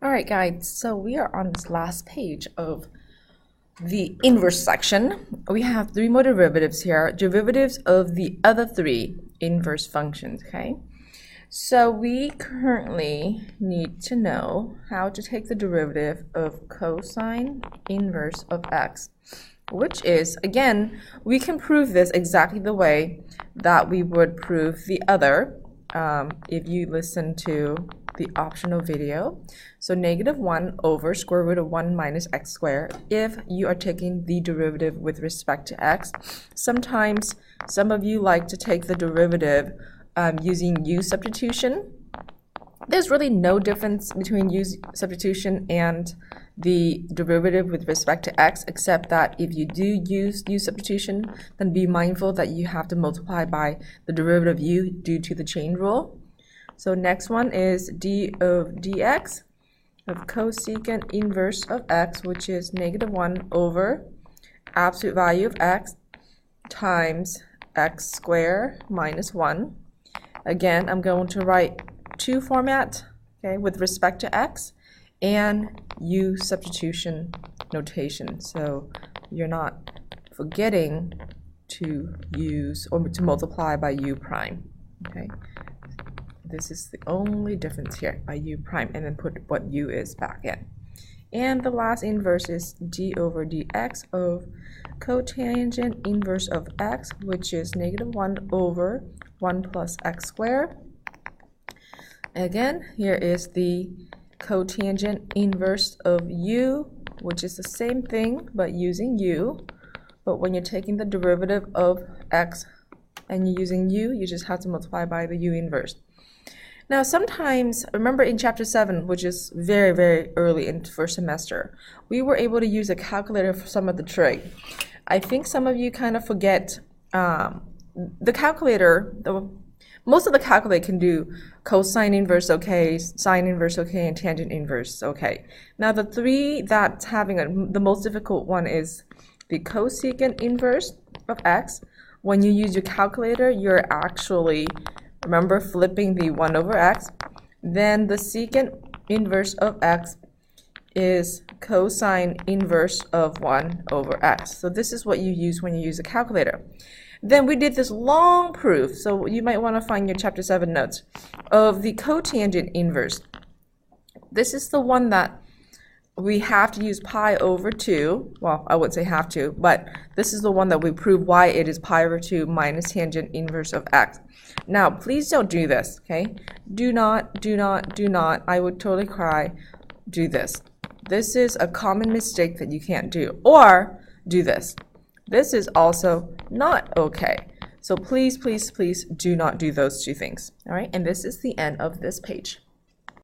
All right, guys, so we are on this last page of the inverse section. We have three more derivatives here, derivatives of the other three inverse functions, okay? So we currently need to know how to take the derivative of cosine inverse of x, which is, again, we can prove this exactly the way that we would prove the other if you listen to the optional video. So -1 over square root of 1 minus x squared if you are taking the derivative with respect to x. Sometimes some of you like to take the derivative using u substitution. There's really no difference between u substitution and the derivative with respect to x, except that if you do use u substitution, then be mindful that you have to multiply by the derivative of u due to the chain rule. So next one is d of dx of cosecant inverse of x, which is -1 over absolute value of x times x squared minus 1. Again, I'm going to write two format, okay, with respect to x and u substitution notation. So you're not forgetting to use or to multiply by u prime, okay? This is the only difference here, by u prime, and then put what u is back in. And the last inverse is d over dx of cotangent inverse of x, which is -1 over 1 plus x squared. Again, here is the cotangent inverse of u, which is the same thing but using u. But when you're taking the derivative of x and you're using u, you just have to multiply by the u inverse. Now sometimes, remember in chapter 7, which is very, very early in first semester, we were able to use a calculator for some of the trig. I think some of you kind of forget the calculator. Most of the calculator can do cosine inverse okay, sine inverse okay, and tangent inverse okay. Now the three that's having the most difficult one is the cosecant inverse of x. When you use your calculator, you're actually, remember, flipping the 1 over x. Then the secant inverse of x is cosine inverse of 1 over x. So this is what you use when you use a calculator. Then we did this long proof, so you might want to find your chapter 7 notes, of the cotangent inverse. This is the one that we have to use pi over 2. Well, I wouldn't say have to, but this is the one that we prove why it is pi over 2 minus tangent inverse of x. Now, please don't do this, okay? Do not, I would totally cry, do this. This is a common mistake that you can't do. Or do this. This is also not okay. So please, please, please do not do those two things, all right? And this is the end of this page.